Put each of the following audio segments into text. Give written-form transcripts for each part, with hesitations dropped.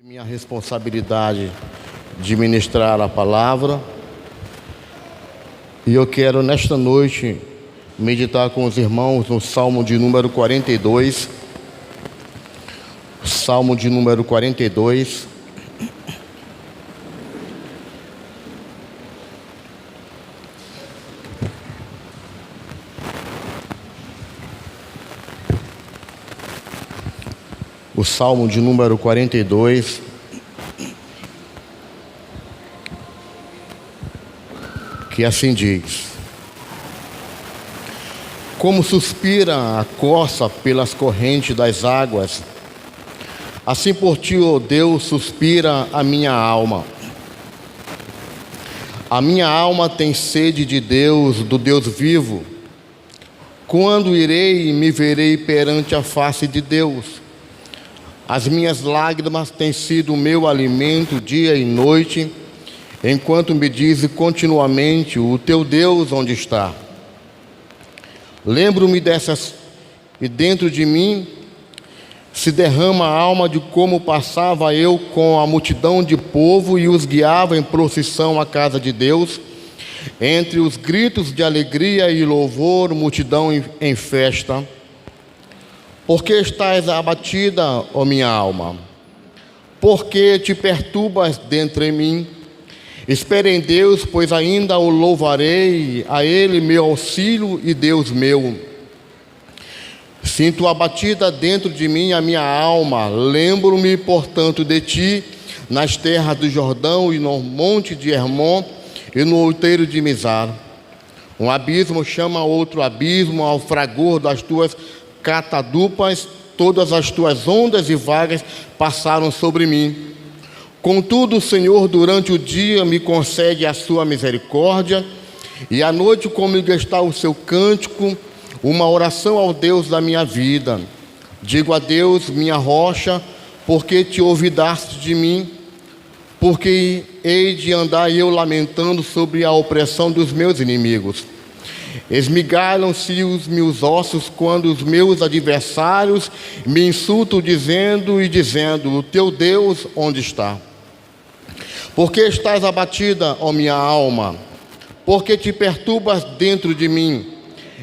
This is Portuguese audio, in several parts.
Minha responsabilidade de ministrar a palavra, e eu quero nesta noite meditar com os irmãos no Salmo de número 42. Salmo de número 42. O Salmo de número 42, que assim diz: Como suspira a corça pelas correntes das águas, assim por ti, ó Deus, suspira a minha alma. A minha alma tem sede de Deus, do Deus vivo. Quando irei e me verei perante a face de Deus? As minhas lágrimas têm sido o meu alimento dia e noite, enquanto me diz continuamente: o teu Deus onde está? Lembro-me dessas, e dentro de mim se derrama a alma de como passava eu com a multidão de povo e os guiava em procissão à casa de Deus, entre os gritos de alegria e louvor, multidão em festa. Por que estás abatida, ó minha alma? Por que te perturbas dentro em mim? Espere em Deus, pois ainda o louvarei, a Ele meu auxílio e Deus meu. Sinto abatida dentro de mim a minha alma, lembro-me, portanto, de ti, nas terras do Jordão e no monte de Hermon e no outeiro de Mizar. Um abismo chama outro abismo ao fragor das tuas catadupas, todas as tuas ondas e vagas passaram sobre mim. Contudo, o Senhor durante o dia me concede a sua misericórdia, e à noite comigo está o seu cântico, uma oração ao Deus da minha vida. Digo a Deus, minha rocha, porque te olvidaste de mim? Porque hei de andar eu lamentando sobre a opressão dos meus inimigos. Esmigalham-se os meus ossos quando os meus adversários me insultam, dizendo: o teu Deus onde está? Por que estás abatida, ó minha alma? Por que te perturbas dentro de mim?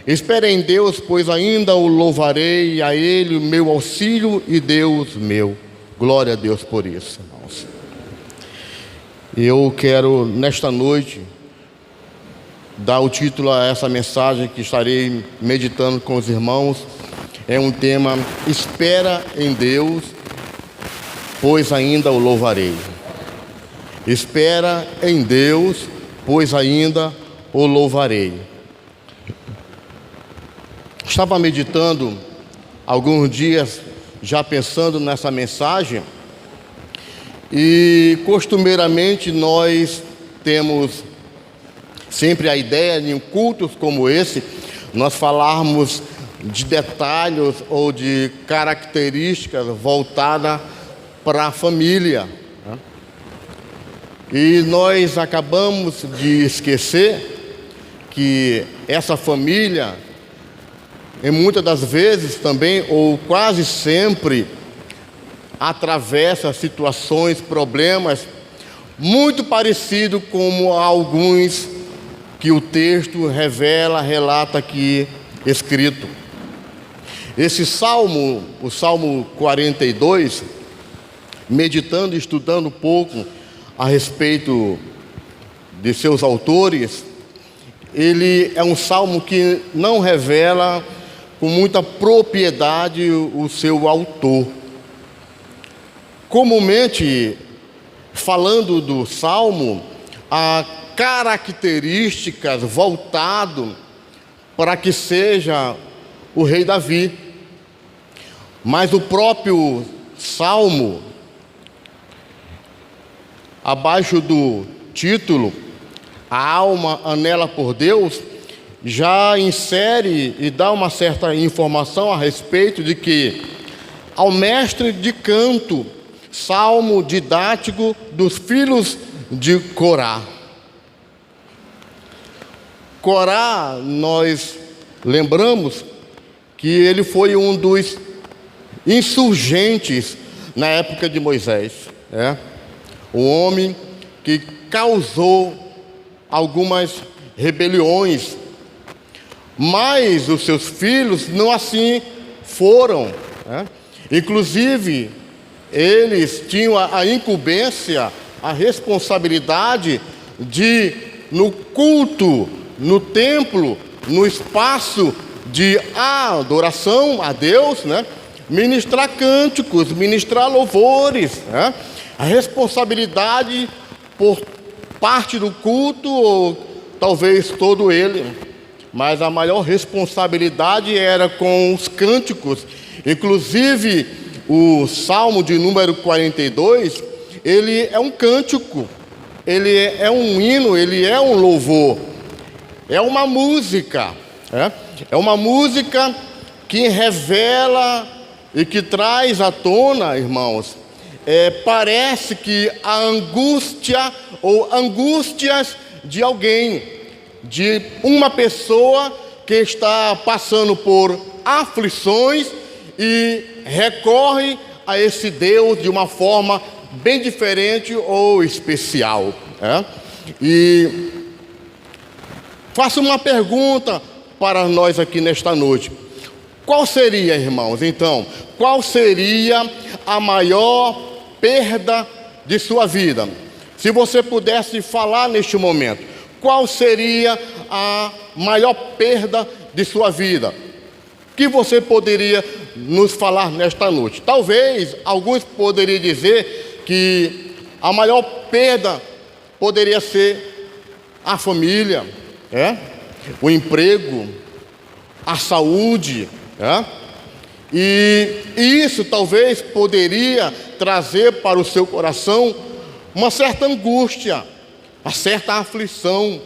Espere em Deus, pois ainda o louvarei, a Ele o meu auxílio e Deus meu. Glória a Deus por isso, irmãos. Eu quero nesta noite dar o título a essa mensagem que estarei meditando com os irmãos. É um tema: espera em Deus, pois ainda o louvarei. Espera em Deus, pois ainda o louvarei. Estava meditando alguns dias, já pensando nessa mensagem, e costumeiramente nós temos sempre a ideia, em cultos como esse, nós falarmos de detalhes ou de características voltadas para a família, né? E nós acabamos de esquecer que essa família, em muitas das vezes também, ou quase sempre, atravessa situações, problemas muito parecidos com alguns que o texto revela, relata aqui escrito. Esse salmo, o Salmo 42, meditando e estudando um pouco a respeito de seus autores, ele é um salmo que não revela com muita propriedade o seu autor. Comumente, falando do salmo, há características voltado para que seja o rei Davi. Mas o próprio salmo, abaixo do título A alma anela por Deus, já insere e dá uma certa informação a respeito de que ao mestre de canto, salmo didático dos filhos de Corá. Corá, nós lembramos que ele foi um dos insurgentes na época de Moisés. um homem que causou algumas rebeliões, mas os seus filhos não assim foram, Inclusive, eles tinham a incumbência, a responsabilidade de, no culto, no templo, no espaço de adoração a Deus, ministrar cânticos, ministrar louvores, A responsabilidade por parte do culto, ou talvez todo ele, mas a maior responsabilidade era com os cânticos. Inclusive, o Salmo de número 42, ele é um cântico, ele é um hino, ele é um louvor, é uma música, é uma música que revela e que traz à tona, irmãos, parece que a angústia ou angústias de alguém, de uma pessoa que está passando por aflições e recorre a esse Deus de uma forma bem diferente ou especial. E faço uma pergunta para nós aqui nesta noite. Qual seria, irmãos, então, qual seria a maior perda de sua vida? Se você pudesse falar neste momento, qual seria a maior perda de sua vida? O que você poderia nos falar nesta noite? Talvez alguns poderiam dizer que a maior perda poderia ser a família, o emprego, a saúde, E isso talvez poderia trazer para o seu coração uma certa angústia, uma certa aflição,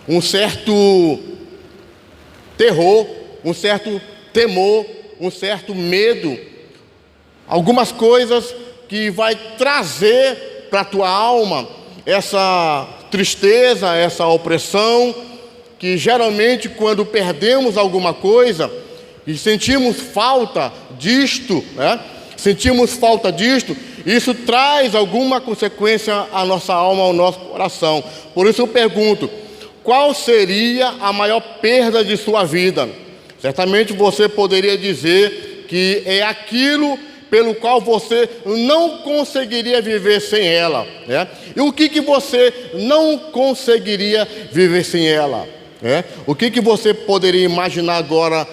um certo terror, um certo temor, um certo medo, algumas coisas que vai trazer para a tua alma essa tristeza, essa opressão, que geralmente quando perdemos alguma coisa e sentimos falta disto, isso traz alguma consequência à nossa alma, ao nosso coração. Por isso eu pergunto, qual seria a maior perda de sua vida? Certamente você poderia dizer que é aquilo pelo qual você não conseguiria viver sem ela, E o que você não conseguiria viver sem ela? O que você poderia imaginar agora?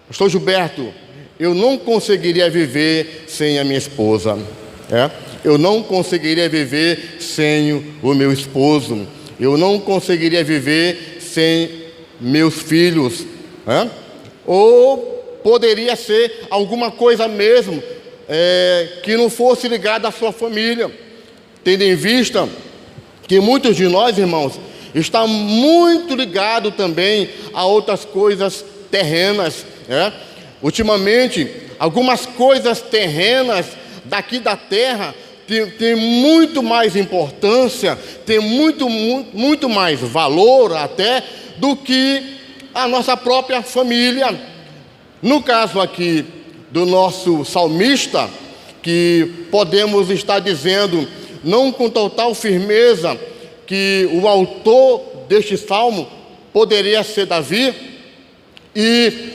Pastor Gilberto, eu não conseguiria viver sem a minha esposa, Eu não conseguiria viver sem o meu esposo, eu não conseguiria viver sem meus filhos, Ou poderia ser alguma coisa mesmo que não fosse ligada à sua família, tendo em vista que muitos de nós, irmãos, está muito ligado também a outras coisas terrenas, Ultimamente, algumas coisas terrenas daqui da terra tem muito mais importância, tem muito mais valor até do que a nossa própria família. No caso aqui do nosso salmista, que podemos estar dizendo, não com total firmeza, que o autor deste salmo poderia ser Davi, e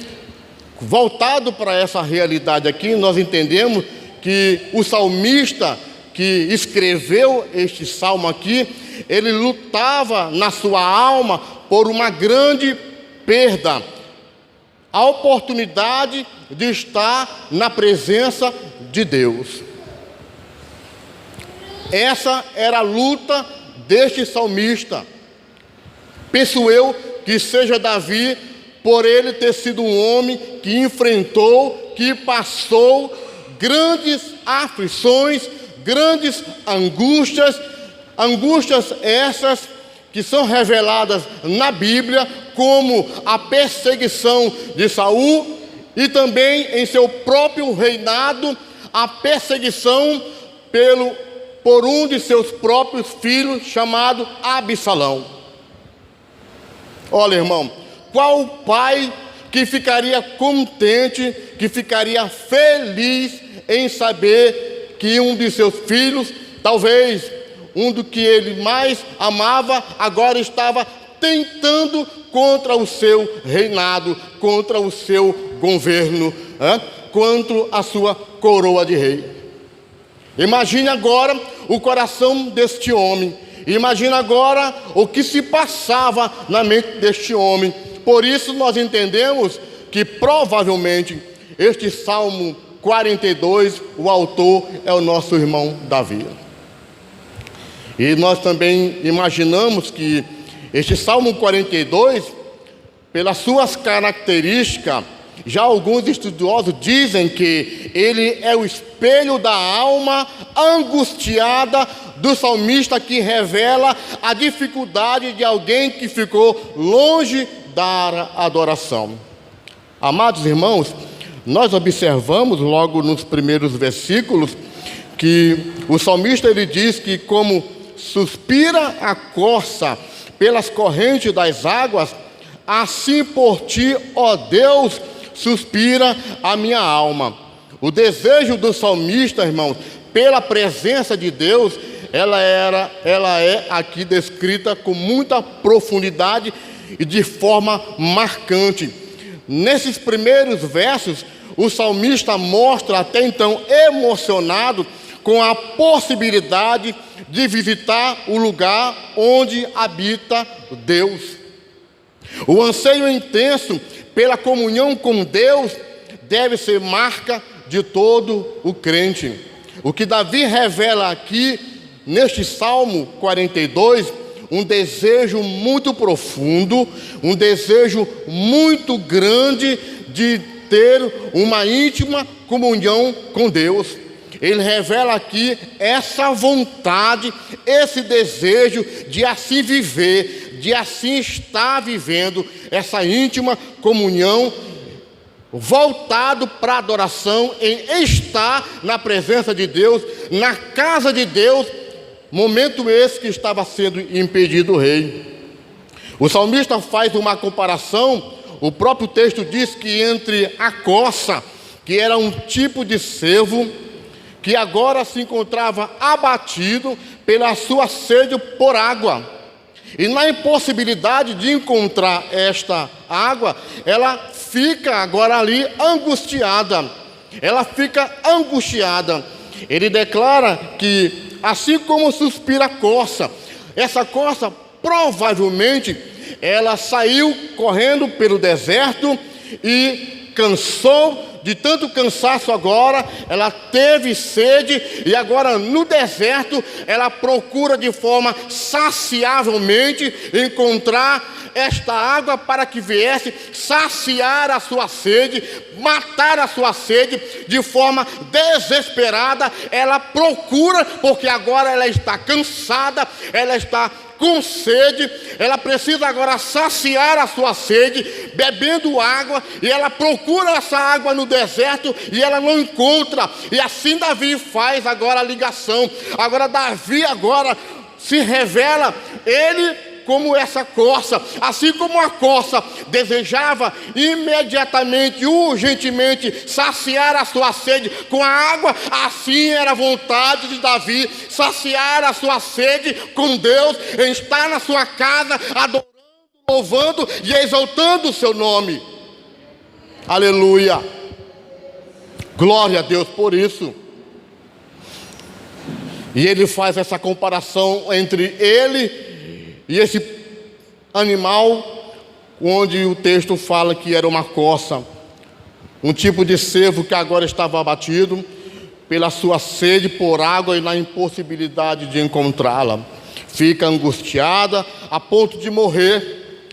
voltado para essa realidade aqui, nós entendemos que o salmista que escreveu este salmo aqui, ele lutava na sua alma por uma grande perda, a oportunidade de estar na presença de Deus. Essa era a luta deste salmista. Penso eu que seja Davi, por ele ter sido um homem que enfrentou, que passou grandes aflições, grandes angústias essas que são reveladas na Bíblia, como a perseguição de Saul, e também em seu próprio reinado, a perseguição por um de seus próprios filhos, chamado Absalão. Olha, irmão, qual pai que ficaria contente, que ficaria feliz em saber que um de seus filhos, talvez um do que ele mais amava, agora estava tentando contra o seu reinado, contra o seu governo, contra a sua coroa de rei. Imagine agora o coração deste homem. Imagina agora o que se passava na mente deste homem. Por isso nós entendemos que provavelmente este Salmo 42, o autor é o nosso irmão Davi. E nós também imaginamos que este Salmo 42, pelas suas características, já alguns estudiosos dizem que ele é o espelho da alma angustiada do salmista, que revela a dificuldade de alguém que ficou longe da adoração. Amados irmãos, nós observamos logo nos primeiros versículos que o salmista ele diz que como suspira a corça pelas correntes das águas, assim por ti, ó Deus, suspira a minha alma. O desejo do salmista, irmãos, pela presença de Deus, ela é aqui descrita com muita profundidade e de forma marcante. Nesses primeiros versos, o salmista mostra até então emocionado com a possibilidade de visitar o lugar onde habita Deus. O anseio intenso pela comunhão com Deus deve ser marca de todo o crente. O que Davi revela aqui neste Salmo 42, um desejo muito profundo, um desejo muito grande de ter uma íntima comunhão com Deus. Ele revela aqui essa vontade, esse desejo de assim viver, de assim estar vivendo essa íntima comunhão, voltado para a adoração, em estar na presença de Deus, na casa de Deus, momento esse que estava sendo impedido o rei. O salmista faz uma comparação, o próprio texto diz que entre a corça, que era um tipo de cervo, que agora se encontrava abatido pela sua sede por água, e na impossibilidade de encontrar esta água, ela fica agora ali angustiada. Ela fica angustiada. Ele declara que, assim como suspira a corça, essa corça provavelmente ela saiu correndo pelo deserto e cansou. De tanto cansaço agora, ela teve sede e agora no deserto ela procura de forma saciavelmente encontrar esta água para que viesse saciar a sua sede, matar a sua sede de forma desesperada. Ela procura porque agora ela está cansada, ela está com sede, ela precisa agora saciar a sua sede, bebendo água, e ela procura essa água no deserto, e ela não encontra, e assim Davi faz agora a ligação. Agora Davi agora se revela, ele como essa corça, assim como a corça desejava imediatamente, urgentemente saciar a sua sede com a água, assim era a vontade de Davi, saciar a sua sede com Deus, em estar na sua casa, adorando, louvando e exaltando o seu nome. Aleluia! Glória a Deus por isso. E ele faz essa comparação entre ele e esse animal, onde o texto fala que era uma corça, um tipo de cervo que agora estava abatido pela sua sede por água e na impossibilidade de encontrá-la. Fica angustiada a ponto de morrer.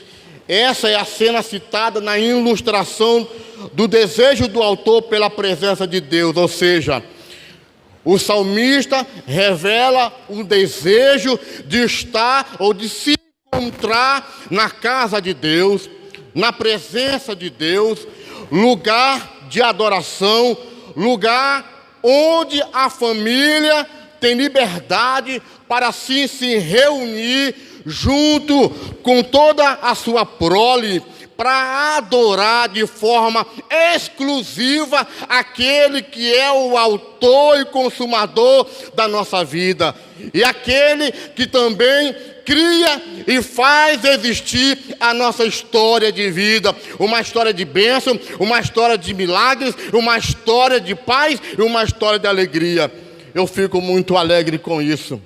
Essa é a cena citada na ilustração do desejo do autor pela presença de Deus, ou seja, o salmista revela um desejo de estar ou de se encontrar na casa de Deus, na presença de Deus, lugar de adoração, lugar onde a família tem liberdade para assim se reunir junto com toda a sua prole, para adorar de forma exclusiva aquele que é o autor e consumador da nossa vida, e aquele que também cria e faz existir a nossa história de vida, uma história de bênção, uma história de milagres, uma história de paz e uma história de alegria. Eu fico muito alegre com isso,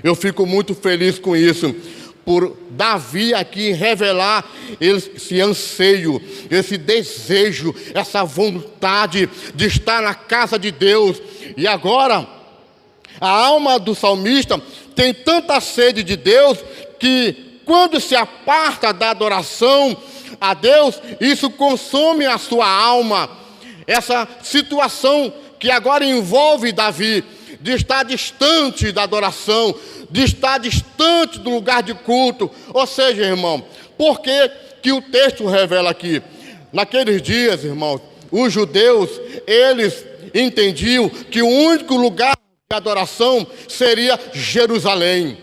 eu fico muito feliz com isso, por Davi aqui revelar esse anseio, esse desejo, essa vontade de estar na casa de Deus. E agora, a alma do salmista tem tanta sede de Deus, que quando se aparta da adoração a Deus, isso consome a sua alma. Essa situação que agora envolve Davi, de estar distante da adoração, de estar distante do lugar de culto. Ou seja, irmão, por que o texto revela aqui? Naqueles dias, irmãos, os judeus, eles entendiam que o único lugar de adoração seria Jerusalém.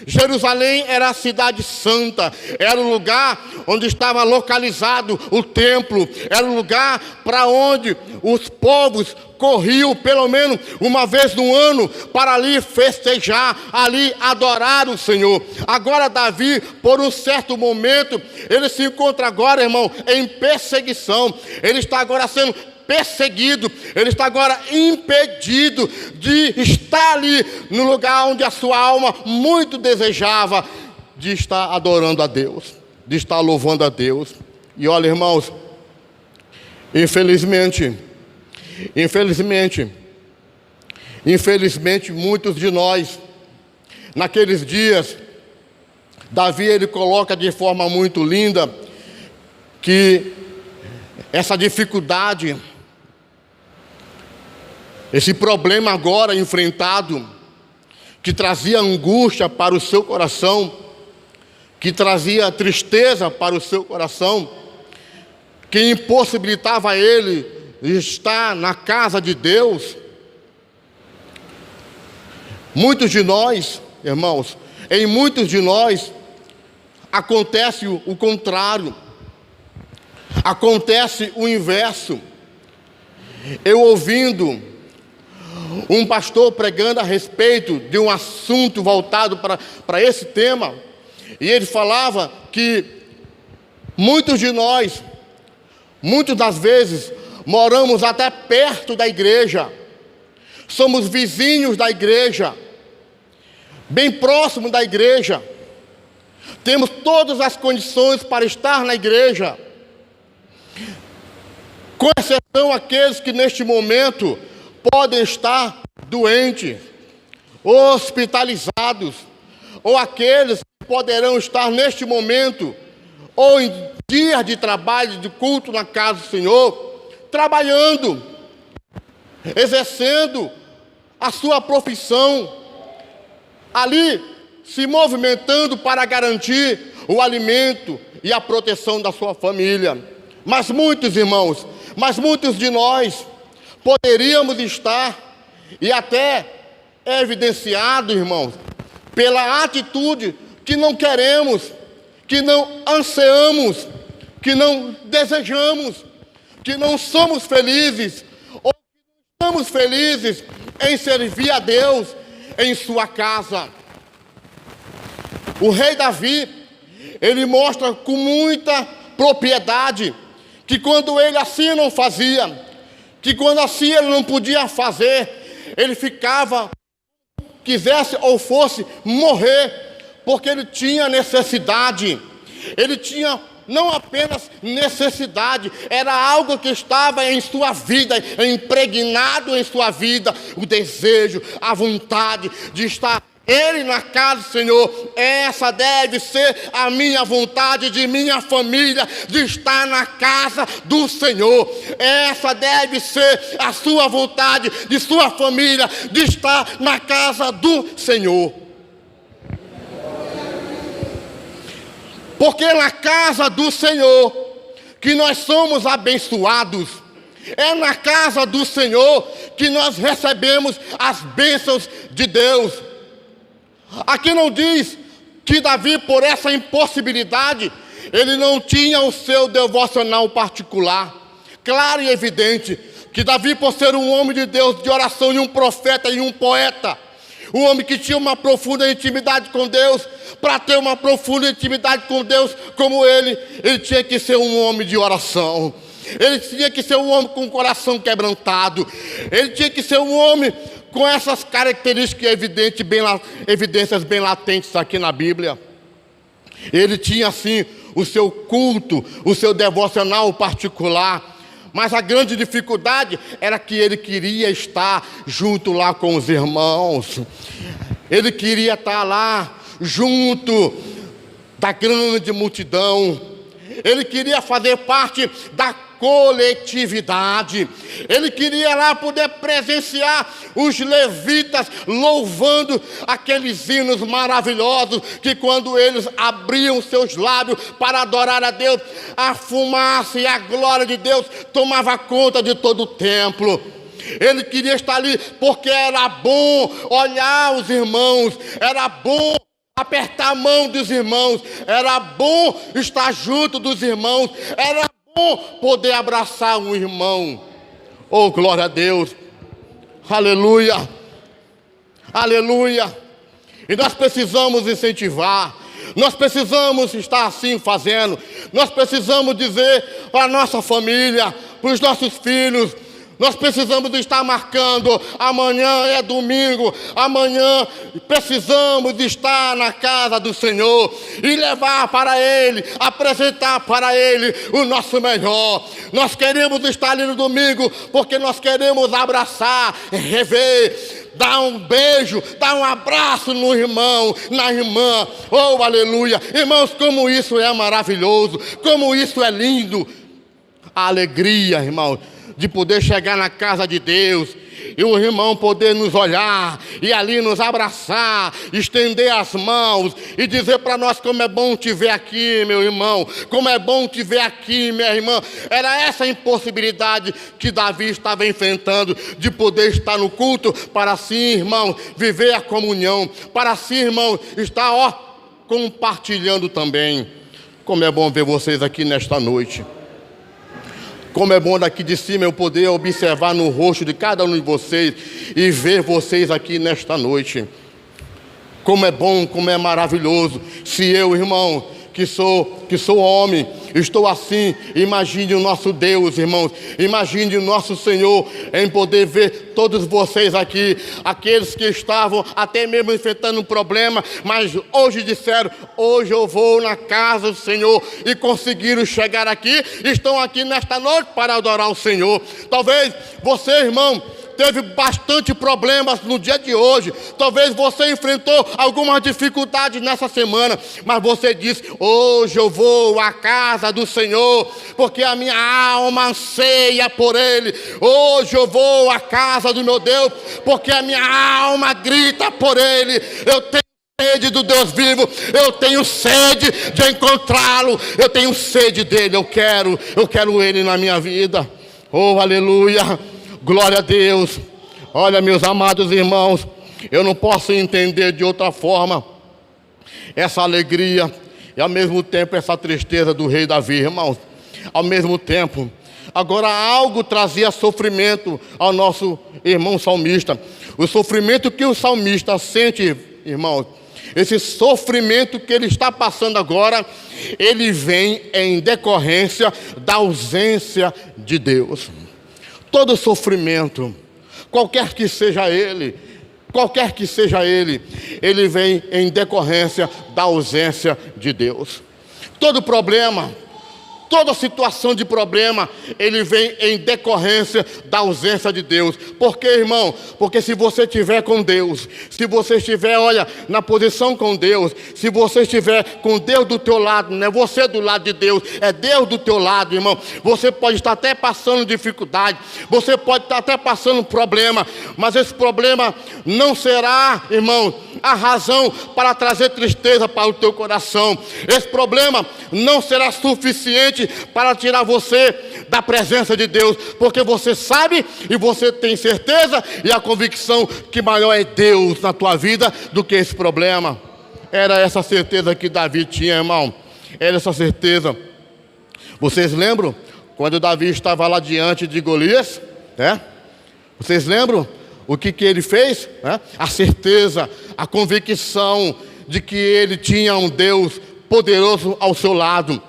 Jerusalém era a cidade santa, era o lugar onde estava localizado o templo, era o lugar para onde os povos corriam pelo menos uma vez no ano para ali festejar, ali adorar o Senhor. Agora Davi, por um certo momento, ele se encontra agora, irmão, em perseguição. Ele está agora sendo perseguido, ele está agora impedido de estar ali no lugar onde a sua alma muito desejava, de estar adorando a Deus, de estar louvando a Deus. E olha, irmãos, infelizmente, muitos de nós, naqueles dias, Davi, ele coloca de forma muito linda, que essa dificuldade, esse problema agora enfrentado, que trazia angústia para o seu coração, que trazia tristeza para o seu coração, que impossibilitava ele de estar na casa de Deus. Muitos de nós, irmãos, em muitos de nós, acontece o contrário, acontece o inverso. Eu ouvindo um pastor pregando a respeito de um assunto voltado para esse tema, e ele falava que muitos de nós, muitas das vezes, moramos até perto da igreja, somos vizinhos da igreja, bem próximo da igreja, temos todas as condições para estar na igreja, com exceção aqueles que neste momento podem estar doentes, hospitalizados, ou aqueles que poderão estar neste momento, ou em dias de trabalho, de culto na casa do Senhor, trabalhando, exercendo a sua profissão, ali se movimentando para garantir o alimento e a proteção da sua família. Mas muitos, irmãos, muitos de nós poderíamos estar, e até é evidenciado, irmãos, pela atitude que não queremos, que não ansiamos, que não desejamos, que não somos felizes, ou que não estamos felizes em servir a Deus em sua casa. O rei Davi, ele mostra com muita propriedade que quando ele assim não fazia, que quando assim ele não podia fazer, ele ficava, quisesse ou fosse morrer, porque ele tinha necessidade, ele tinha não apenas necessidade, era algo que estava em sua vida, impregnado em sua vida, o desejo, a vontade de estar ele na casa do Senhor. Essa deve ser a minha vontade de minha família, de estar na casa do Senhor. Essa deve ser a sua vontade de sua família, de estar na casa do Senhor. Porque é na casa do Senhor que nós somos abençoados. É na casa do Senhor que nós recebemos as bênçãos de Deus. Aqui não diz que Davi, por essa impossibilidade, ele não tinha o seu devocional particular. Claro e evidente que Davi, por ser um homem de Deus, de oração, e um profeta e um poeta, um homem que tinha uma profunda intimidade com Deus, para ter uma profunda intimidade com Deus como ele tinha que ser um homem de oração. Ele tinha que ser um homem com o coração quebrantado. Ele tinha que ser um homem com essas características evidências bem latentes aqui na Bíblia. Ele tinha, assim, o seu culto, o seu devocional particular. Mas a grande dificuldade era que ele queria estar junto lá com os irmãos. Ele queria estar lá junto da grande multidão. Ele queria fazer parte da coletividade. Ele queria lá poder presenciar os levitas louvando aqueles hinos maravilhosos, que quando eles abriam seus lábios para adorar a Deus, a fumaça e a glória de Deus tomava conta de todo o templo. Ele queria estar ali porque era bom olhar os irmãos, era bom apertar a mão dos irmãos, era bom estar junto dos irmãos, era bom poder abraçar um irmão. Oh, glória a Deus, aleluia, aleluia. E nós precisamos incentivar, nós precisamos estar assim fazendo, nós precisamos dizer para a nossa família, para os nossos filhos, nós precisamos estar marcando, amanhã é domingo, amanhã precisamos estar na casa do Senhor e levar para Ele, apresentar para Ele o nosso melhor. Nós queremos estar ali no domingo porque nós queremos abraçar, rever, dar um beijo, dar um abraço no irmão, na irmã. Oh, aleluia! Irmãos, como isso é maravilhoso, como isso é lindo. A alegria, irmão, de poder chegar na casa de Deus e o irmão poder nos olhar e ali nos abraçar, estender as mãos e dizer para nós como é bom te ver aqui, meu irmão, como é bom te ver aqui, minha irmã. Era essa impossibilidade que Davi estava enfrentando, de poder estar no culto, para assim, irmão, viver a comunhão, para assim, irmão, estar compartilhando também. Como é bom ver vocês aqui nesta noite. Como é bom daqui de cima eu poder observar no rosto de cada um de vocês e ver vocês aqui nesta noite. Como é bom, como é maravilhoso. Se eu, irmão, que sou homem, estou assim, imagine o nosso Deus, irmãos, imagine o nosso Senhor em poder ver todos vocês aqui, aqueles que estavam até mesmo enfrentando um problema, mas hoje disseram, hoje eu vou na casa do Senhor, e conseguiram chegar aqui, estão aqui nesta noite para adorar o Senhor. Talvez você, irmão, teve bastante problemas no dia de hoje. Talvez você enfrentou algumas dificuldades nessa semana, mas você disse, hoje eu vou à casa do Senhor, porque a minha alma anseia por Ele. Hoje eu vou à casa do meu Deus, porque a minha alma grita por Ele. Eu tenho sede do Deus vivo, eu tenho sede de encontrá-lo, eu tenho sede dele, eu quero Ele na minha vida. Oh, aleluia! Glória a Deus. Olha, meus amados irmãos, eu não posso entender de outra forma essa alegria e ao mesmo tempo essa tristeza do rei Davi, irmãos. Ao mesmo tempo, agora algo trazia sofrimento ao nosso irmão salmista. O sofrimento que o salmista sente, irmãos, esse sofrimento que ele está passando agora, ele vem em decorrência da ausência de Deus. Todo sofrimento, qualquer que seja ele, ele vem em decorrência da ausência de Deus. Todo problema, toda situação de problema, ele vem em decorrência da ausência de Deus. Por quê, irmão? Porque se você estiver com Deus, se você estiver, olha, na posição com Deus, se você estiver com Deus do teu lado, não é você do lado de Deus, é Deus do teu lado, irmão. Você pode estar até passando dificuldade, você pode estar até passando problema, mas esse problema não será, irmão, a razão para trazer tristeza para o teu coração. Esse problema não será suficiente para tirar você da presença de Deus, porque você sabe e você tem certeza e a convicção que maior é Deus na tua vida do que esse problema. era essa certeza que Davi tinha, irmão? Era essa certeza. Vocês lembram quando Davi estava lá diante de Golias? Vocês lembram o que ele fez? A certeza, a convicção de que ele tinha um Deus poderoso ao seu lado.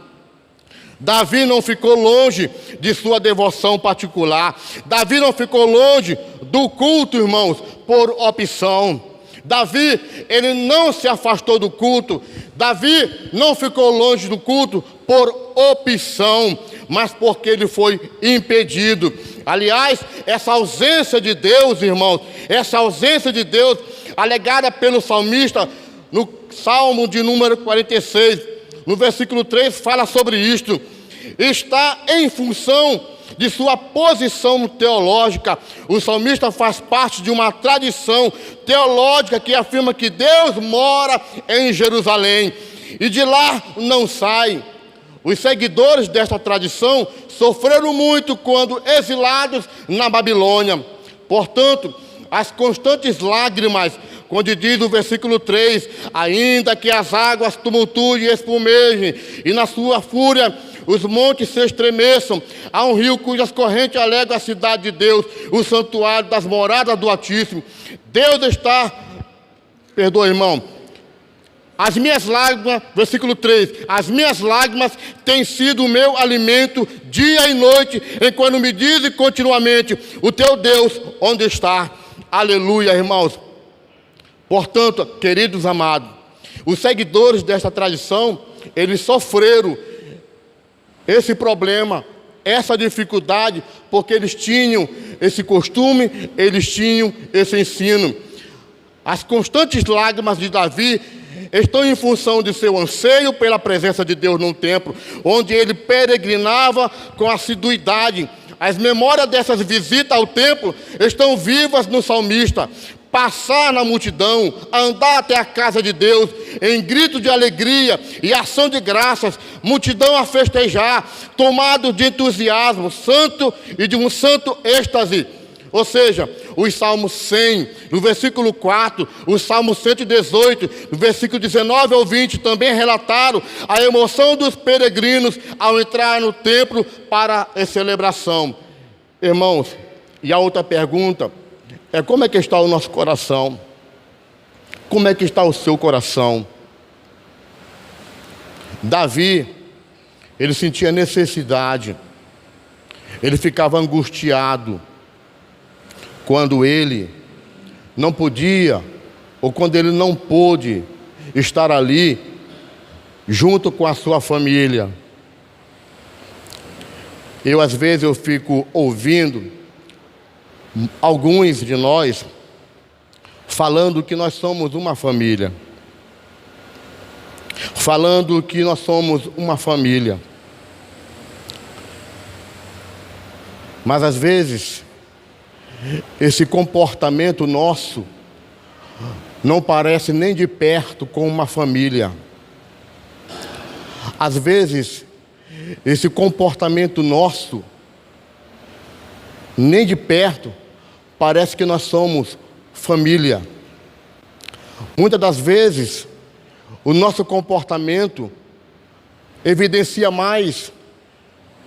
Davi não ficou longe de sua devoção particular. Davi não ficou longe do culto, irmãos, por opção. Davi, ele não se afastou do culto. Davi não ficou longe do culto por opção, mas porque ele foi impedido. Aliás, essa ausência de Deus, irmãos, essa ausência de Deus, alegada pelo salmista, no Salmo de número 46, no versículo 3, fala sobre isto. Está em função de sua posição teológica. O salmista faz parte de uma tradição teológica que afirma que Deus mora em Jerusalém e de lá não sai. Os seguidores desta tradição sofreram muito quando exilados na Babilônia. Portanto, as constantes lágrimas, quando diz o versículo 3, ainda que as águas tumultuem e espumejem, e na sua fúria os montes se estremeçam, há um rio cujas correntes alegam a cidade de Deus, o santuário das moradas do Altíssimo. Deus está, perdoa, irmão, as minhas lágrimas, versículo 3, as minhas lágrimas têm sido o meu alimento dia e noite, enquanto me dizem continuamente, o teu Deus onde está? Aleluia, irmãos. Portanto, queridos amados, os seguidores desta tradição, eles sofreram esse problema, essa dificuldade, porque eles tinham esse costume, eles tinham esse ensino. As constantes lágrimas de Davi estão em função de seu anseio pela presença de Deus num templo, onde ele peregrinava com assiduidade. As memórias dessas visitas ao templo estão vivas no salmista. Passar na multidão, andar até a casa de Deus, em grito de alegria e ação de graças, multidão a festejar, tomado de entusiasmo santo e de um santo êxtase. Ou seja, os Salmos 100, no versículo 4, o Salmo 118, no versículo 19 ao 20, também relataram a emoção dos peregrinos ao entrar no templo para a celebração. Irmãos, e a outra pergunta é: como é que está o nosso coração? Como é que está o seu coração? Davi, ele sentia necessidade, ele ficava angustiado quando ele não podia, ou quando ele não pôde estar ali junto com a sua família. Às vezes eu fico ouvindo alguns de nós falando que nós somos uma família, falando que nós somos uma família, mas às vezes esse comportamento nosso não parece nem de perto com uma família. Às vezes esse comportamento nosso nem de perto parece que nós somos família. Muitas das vezes o nosso comportamento evidencia mais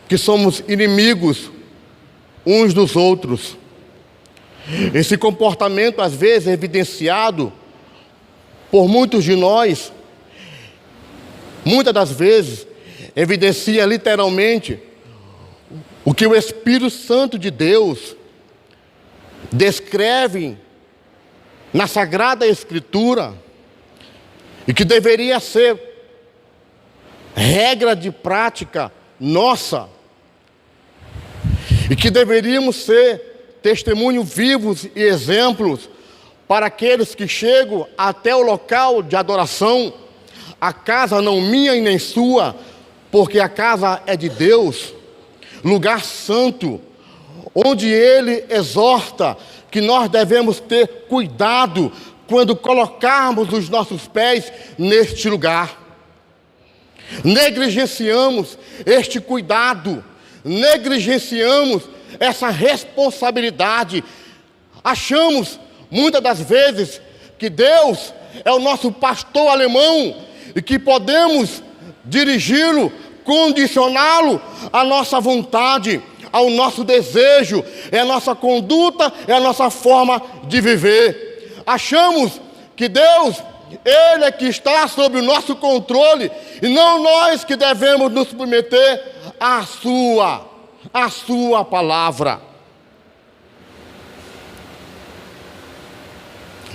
que somos inimigos uns dos outros. Esse comportamento às vezes é evidenciado por muitos de nós, muitas das vezes evidencia literalmente o que o Espírito Santo de Deus descreve na Sagrada Escritura e que deveria ser regra de prática nossa e que deveríamos ser testemunhos vivos e exemplos para aqueles que chegam até o local de adoração, a casa não minha e nem sua, porque a casa é de Deus, lugar santo, onde Ele exorta que nós devemos ter cuidado quando colocarmos os nossos pés neste lugar. Negligenciamos este cuidado, negligenciamos essa responsabilidade. Achamos, muitas das vezes, que Deus é o nosso pastor alemão e que podemos dirigi-lo, condicioná-lo à nossa vontade, ao nosso desejo, é a nossa conduta, é a nossa forma de viver. Achamos que Deus, Ele é que está sob o nosso controle e não nós que devemos nos submeter à sua palavra.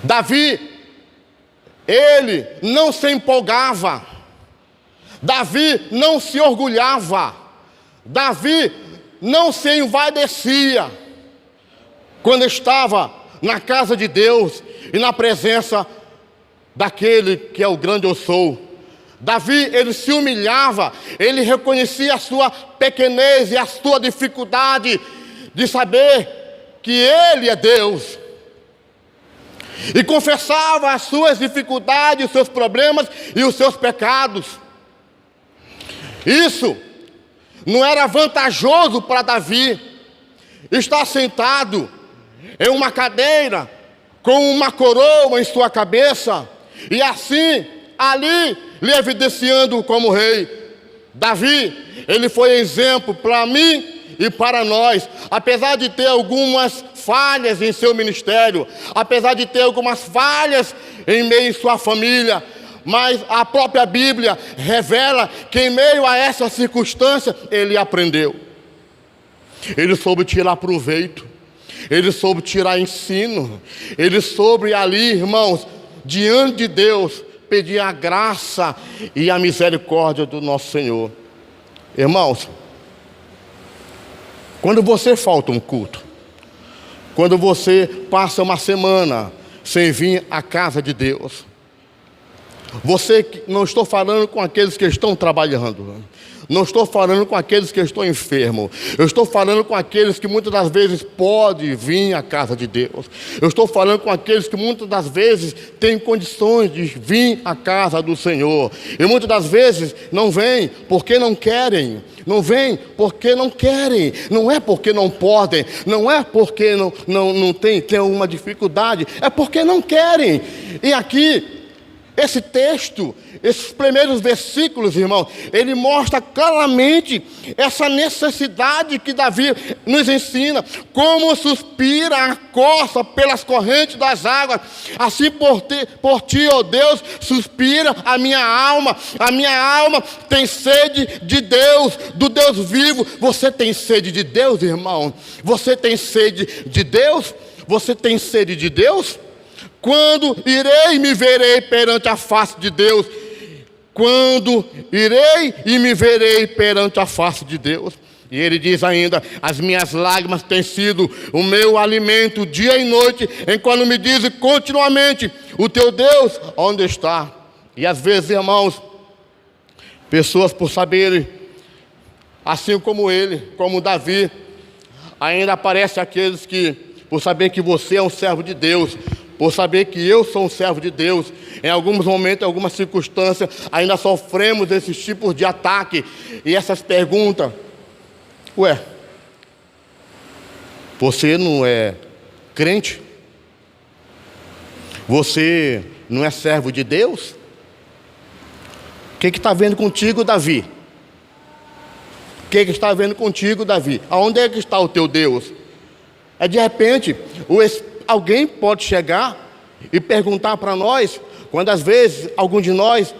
Davi, ele não se empolgava, Davi não se orgulhava, Davi não se envaidecia quando estava na casa de Deus e na presença daquele que é o grande eu sou. Davi, ele se humilhava, ele reconhecia a sua pequenez e a sua dificuldade de saber que ele é Deus. E confessava as suas dificuldades, os seus problemas e os seus pecados. Isso não era vantajoso para Davi estar sentado em uma cadeira com uma coroa em sua cabeça e assim ali lhe evidenciando como rei. Davi, ele foi exemplo para mim e para nós, apesar de ter algumas falhas em seu ministério, apesar de ter algumas falhas em meio à sua família, mas a própria Bíblia revela que em meio a essa circunstância, ele aprendeu. Ele soube tirar proveito, ele soube tirar ensino, ele soube ali, irmãos, diante de Deus, pedir a graça e a misericórdia do nosso Senhor. Irmãos, quando você falta um culto, quando você passa uma semana sem vir à casa de Deus, não estou falando com aqueles que estão trabalhando, não estou falando com aqueles que estão enfermos, eu estou falando com aqueles que muitas das vezes podem vir à casa de Deus, eu estou falando com aqueles que muitas das vezes têm condições de vir à casa do Senhor, e muitas das vezes não vêm porque não querem, não vêm porque não querem, não é porque não podem, não é porque não tem alguma dificuldade, é porque não querem. E aqui, esse texto, esses primeiros versículos, irmão, ele mostra claramente essa necessidade que Davi nos ensina. Como suspira a costa pelas correntes das águas, assim por ti, ó Deus, suspira a minha alma tem sede de Deus, do Deus vivo. Você tem sede de Deus, irmão? Você tem sede de Deus? Você tem sede de Deus? Quando irei e me verei perante a face de Deus? Quando irei e me verei perante a face de Deus? E ele diz ainda: as minhas lágrimas têm sido o meu alimento dia e noite, enquanto me diz continuamente: o teu Deus onde está? E às vezes, irmãos, pessoas por saberem, assim como ele, como Davi, ainda aparecem aqueles que, por saber que você é um servo de Deus, por saber que eu sou um servo de Deus, em alguns momentos, em algumas circunstâncias, ainda sofremos esses tipos de ataque e essas perguntas. Ué, você não é crente? Você não é servo de Deus? O que está vendo contigo, Davi? O que está vendo contigo, Davi? Aonde é que está o teu Deus? De repente, alguém pode chegar e perguntar para nós, quando às vezes, algum de nós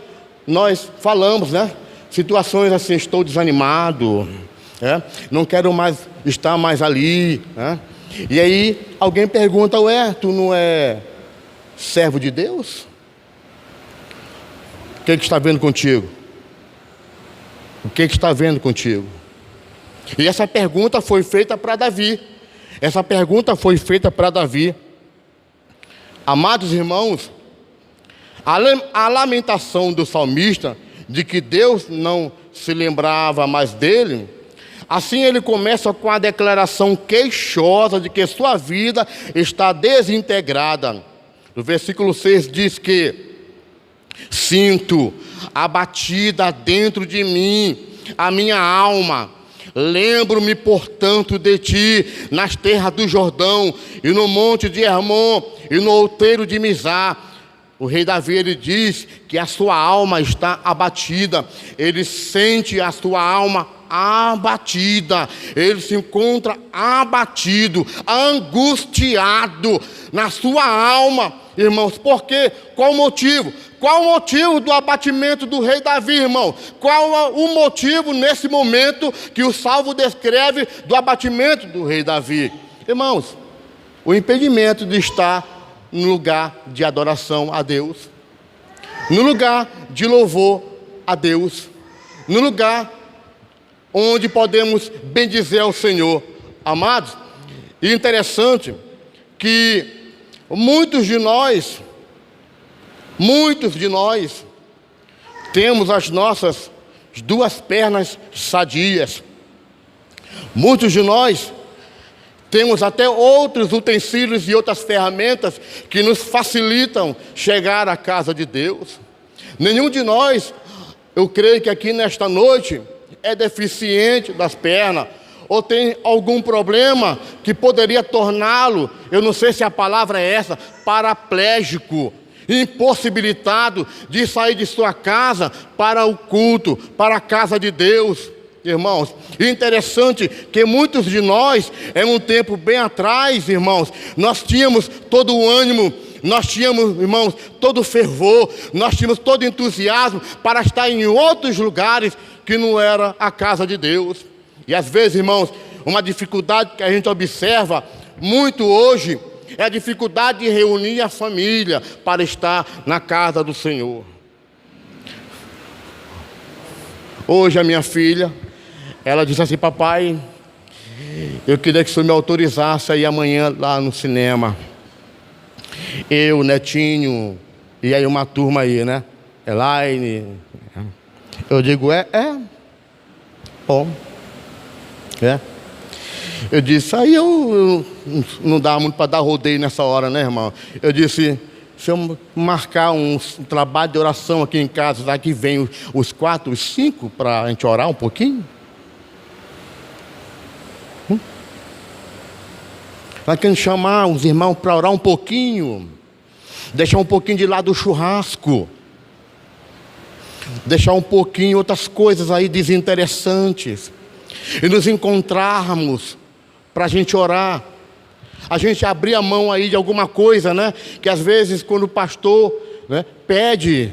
falamos, né? Situações assim: estou desanimado, não quero mais estar mais ali, E aí, alguém pergunta: ué, tu não é servo de Deus? O que está vendo contigo? O que está vendo contigo? E essa pergunta foi feita para Davi. Essa pergunta foi feita para Davi. Amados irmãos, a lamentação do salmista de que Deus não se lembrava mais dele, assim ele começa com a declaração queixosa de que sua vida está desintegrada. No versículo 6 diz que: sinto abatida dentro de mim a minha alma. Lembro-me, portanto, de ti nas terras do Jordão, e no monte de Hermon, e no outeiro de Mizar. o rei Davi, ele diz que a sua alma está abatida, ele sente a sua alma abatida, ele se encontra abatido, angustiado na sua alma, irmãos. Por quê? Qual o motivo? Qual o motivo do abatimento do rei Davi, irmão? Qual o motivo nesse momento que o salmo descreve do abatimento do rei Davi? Irmãos, o impedimento de estar no lugar de adoração a Deus, no lugar de louvor a Deus, no lugar onde podemos bendizer ao Senhor. Amados, e interessante que muitos de nós temos as nossas duas pernas sadias. Muitos de nós temos até outros utensílios e outras ferramentas que nos facilitam chegar à casa de Deus. Nenhum de nós, eu creio que aqui nesta noite, é deficiente das pernas, ou tem algum problema que poderia torná-lo, eu não sei se a palavra é essa, paraplégico, impossibilitado de sair de sua casa para o culto, para a casa de Deus. Irmãos, interessante que muitos de nós, em um tempo bem atrás, irmãos, nós tínhamos todo o ânimo, nós tínhamos, irmãos, todo o fervor, nós tínhamos todo o entusiasmo para estar em outros lugares que não era a casa de Deus. E às vezes, irmãos, uma dificuldade que a gente observa muito hoje é a dificuldade de reunir a família para estar na casa do Senhor. Hoje a minha filha, ela disse assim: papai, eu queria que o senhor me autorizasse a ir amanhã lá no cinema. Eu, Netinho, e aí uma turma aí, né? Elaine. Eu digo, bom. Eu disse, aí eu não dá muito para dar rodeio nessa hora, né, irmão? Eu disse, se eu marcar um trabalho de oração aqui em casa, daqui vem os 4, os 5, para a gente orar um pouquinho? Vai querendo chamar os irmãos para orar um pouquinho, deixar um pouquinho de lado o churrasco, deixar um pouquinho outras coisas aí desinteressantes, e nos encontrarmos para a gente orar, a gente abrir a mão aí de alguma coisa, né? Que às vezes quando o pastor, né, pede,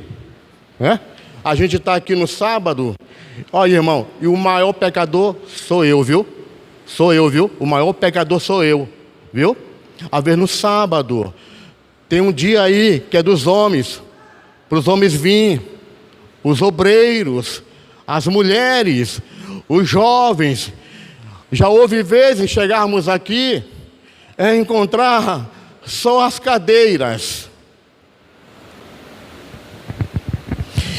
né? A gente está aqui no sábado, olha, irmão, e o maior pecador sou eu, viu? O maior pecador sou eu, viu? A ver, no sábado tem um dia aí que é dos homens, para os homens virem, os obreiros, as mulheres, os jovens. Já houve vezes chegarmos aqui e encontrar só as cadeiras,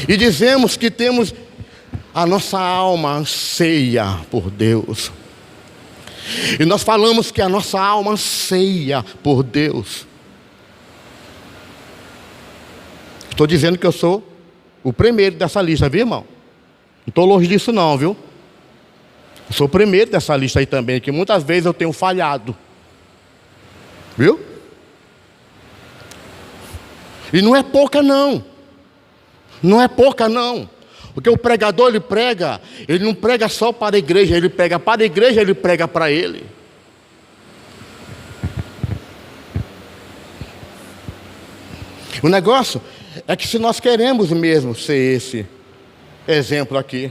e dizemos que temos a nossa alma anseia por Deus, e nós falamos que a nossa alma anseia por Deus. Estou dizendo que eu sou o primeiro dessa lista, viu, irmão? Não estou longe disso não, viu? Eu sou o primeiro dessa lista aí também, que muitas vezes eu tenho falhado, viu? E não é pouca não, não é pouca não. Porque o pregador, ele não prega só para a igreja, ele prega para a igreja, ele prega para ele. O negócio é que se nós queremos mesmo ser esse exemplo aqui,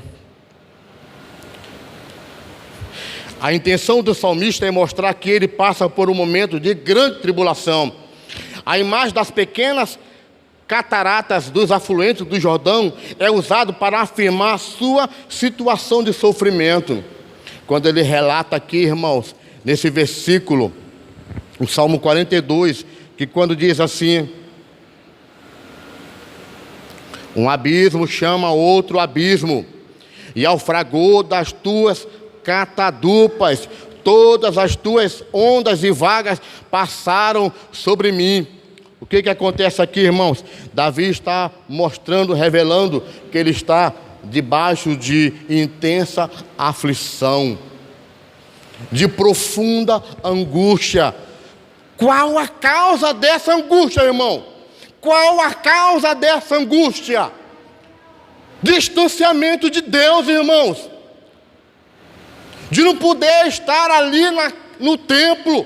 a intenção do salmista é mostrar que ele passa por um momento de grande tribulação. A imagem das pequenas cataratas dos afluentes do Jordão é usado para afirmar a sua situação de sofrimento. Quando ele relata aqui, irmãos, nesse versículo, o Salmo 42, que quando diz assim: um abismo chama outro abismo, e ao fragor das tuas catadupas, todas as tuas ondas e vagas passaram sobre mim. O que acontece aqui, irmãos? Davi está mostrando, revelando que ele está debaixo de intensa aflição, de profunda angústia. Qual a causa dessa angústia, irmão? Qual a causa dessa angústia? Distanciamento de Deus, irmãos. De não poder estar ali no templo,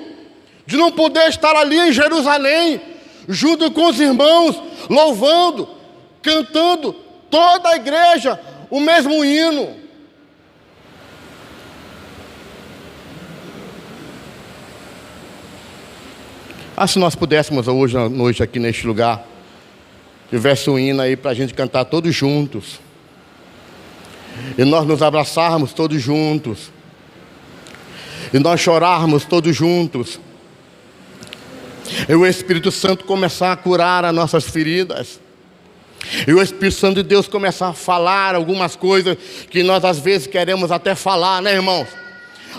de não poder estar ali em Jerusalém, junto com os irmãos, louvando, cantando, toda a igreja, o mesmo hino. Se nós pudéssemos hoje à noite aqui neste lugar, tivesse um hino aí para a gente cantar todos juntos, e nós nos abraçarmos todos juntos, e nós chorarmos todos juntos, e o Espírito Santo começar a curar as nossas feridas, e o Espírito Santo de Deus começar a falar algumas coisas que nós às vezes queremos até falar, né, irmãos?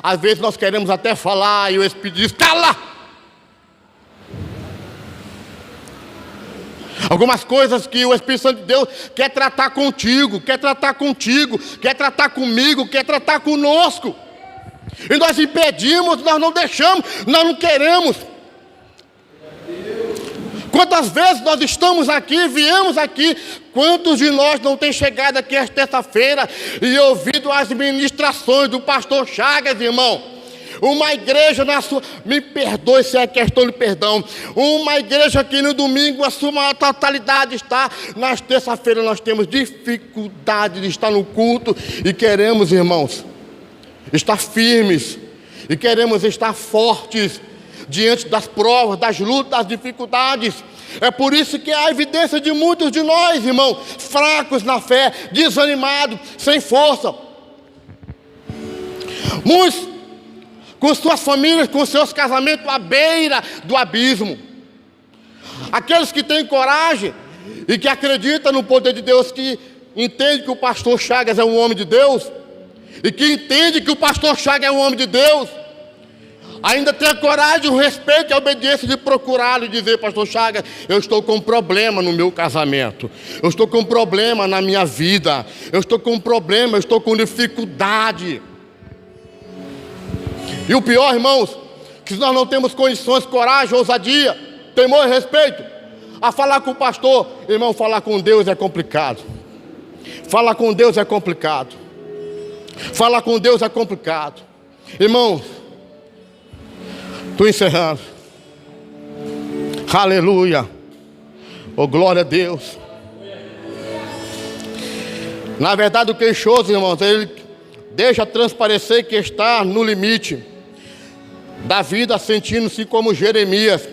Às vezes nós queremos até falar e o Espírito diz: cala! Algumas coisas que o Espírito Santo de Deus quer tratar contigo, quer tratar contigo, quer tratar comigo, quer tratar conosco. E nós impedimos, nós não deixamos, nós não queremos. Quantas vezes nós estamos aqui, viemos aqui, quantos de nós não tem chegado aqui esta terça-feira e ouvido as ministrações do pastor Chagas, irmão? Uma igreja na sua... Me perdoe se é questão de perdão. Uma igreja que no domingo a sua maior totalidade está. Nas terça-feiras nós temos dificuldade de estar no culto. E queremos, irmãos, estar firmes. E queremos estar fortes diante das provas, das lutas, das dificuldades. É por isso que há evidência de muitos de nós, irmãos, fracos na fé, desanimados, sem força. Muitos com suas famílias, com seus casamentos à beira do abismo. Aqueles que têm coragem e que acreditam no poder de Deus, que entendem que o pastor Chagas é um homem de Deus, e que entendem que o pastor Chagas é um homem de Deus, ainda tem a coragem, o respeito e a obediência de procurá-lo e dizer: pastor Chagas, eu estou com um problema no meu casamento, eu estou com um problema na minha vida, eu estou com um problema, eu estou com dificuldade. E o pior, irmãos, que nós não temos condições, coragem, ousadia, temor e respeito a falar com o pastor. Irmão, falar com Deus é complicado. Falar com Deus é complicado. Falar com Deus é complicado. Irmãos, estou encerrando. Aleluia. Oh, glória a Deus. Na verdade, o queixoso, irmãos, ele deixa transparecer que está no limite da vida, sentindo-se como Jeremias,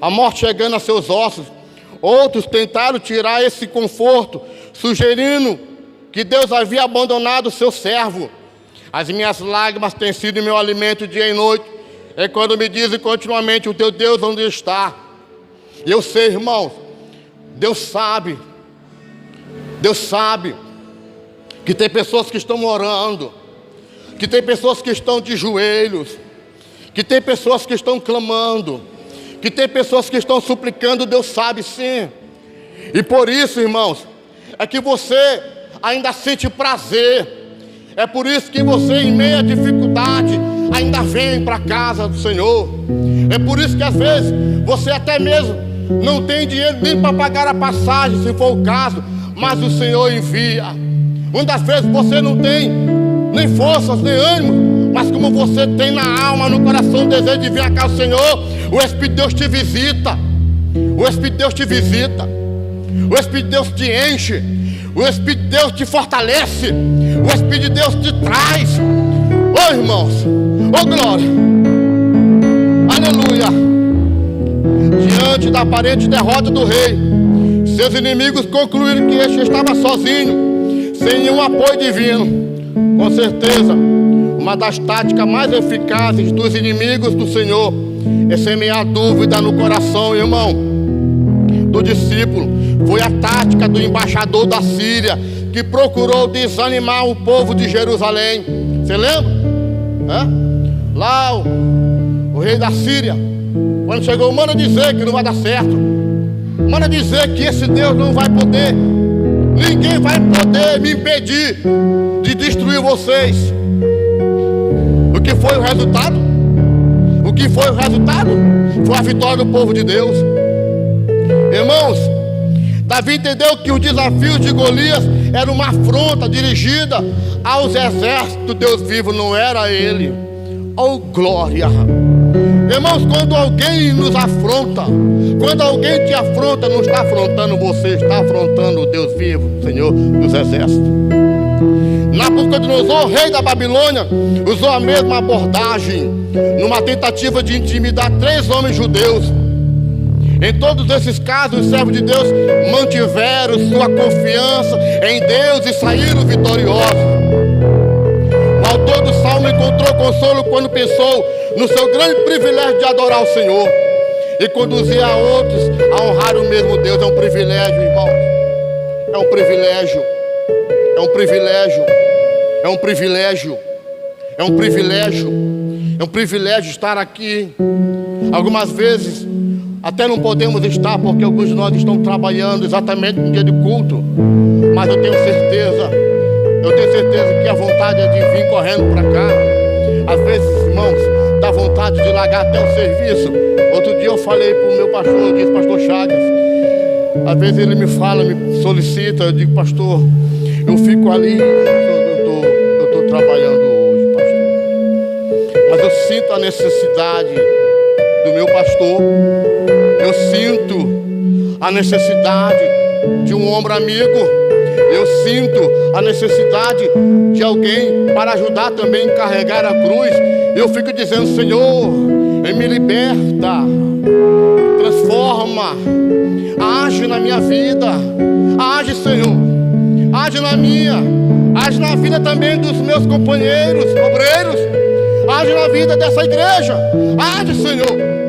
a morte chegando a seus ossos. Outros tentaram tirar esse conforto, sugerindo que Deus havia abandonado o seu servo. As minhas lágrimas têm sido meu alimento dia e noite, é quando me dizem continuamente: o teu Deus onde está? E eu sei, irmãos, Deus sabe que tem pessoas que estão orando, que tem pessoas que estão de joelhos, que tem pessoas que estão clamando, que tem pessoas que estão suplicando. Deus sabe sim. E por isso, irmãos, é que você ainda sente prazer. É por isso que você, em meio à dificuldade, ainda vem para a casa do Senhor. É por isso que às vezes você até mesmo não tem dinheiro nem para pagar a passagem, se for o caso, mas o Senhor envia. Muitas vezes você não tem nem forças, nem ânimo, mas como você tem na alma, no coração, o desejo de vir à casa do Senhor, o Espírito de Deus te visita. O Espírito de Deus te visita. O Espírito de Deus te enche. O Espírito de Deus te fortalece. O Espírito de Deus te traz. Oh, irmãos, oh, glória, aleluia. Diante da aparente derrota do rei, seus inimigos concluíram que este estava sozinho, sem nenhum apoio divino. Com certeza, uma das táticas mais eficazes dos inimigos do Senhor é semear dúvida no coração, irmão, do discípulo. Foi a tática do embaixador da Síria, que procurou desanimar o povo de Jerusalém. Você lembra? Lá o rei da Síria, quando chegou, manda dizer que não vai dar certo, manda dizer que esse Deus não vai poder, ninguém vai poder me impedir de destruir vocês. O que foi o resultado? O que foi o resultado? Foi a vitória do povo de Deus. Irmãos, Davi entendeu que os desafios de Golias eram uma afronta dirigida aos exércitos do Deus vivo, não era a ele. Oh, glória! Irmãos, quando alguém nos afronta, quando alguém te afronta, não está afrontando você, está afrontando o Deus vivo, Senhor dos exércitos. Nabucodonosor, rei da Babilônia, usou a mesma abordagem numa tentativa de intimidar 3 homens judeus. Em todos esses casos, os servos de Deus mantiveram sua confiança em Deus e saíram vitoriosos. O autor do Salmo encontrou consolo quando pensou no seu grande privilégio de adorar o Senhor e conduzir a outros a honrar o mesmo Deus. É um privilégio, irmão. É um privilégio. É um privilégio. É um privilégio. É um privilégio. É um privilégio estar aqui. Algumas vezes até não podemos estar porque alguns de nós estão trabalhando exatamente no dia de culto. Mas eu tenho certeza que a vontade é de vir correndo para cá. Às vezes, irmãos, dá vontade de largar até o serviço. Outro dia eu falei para o meu pastor, eu disse, pastor Chagas, às vezes ele me fala, me solicita, eu digo, pastor, eu fico ali, eu estou trabalhando hoje, pastor. Mas eu sinto a necessidade do meu pastor, eu sinto a necessidade de um ombro amigo. Eu sinto a necessidade de alguém para ajudar também a carregar a cruz. Eu fico dizendo, Senhor, me liberta, transforma, age na minha vida, age, Senhor, age na minha, age na vida também dos meus companheiros, obreiros, age na vida dessa igreja, age, Senhor.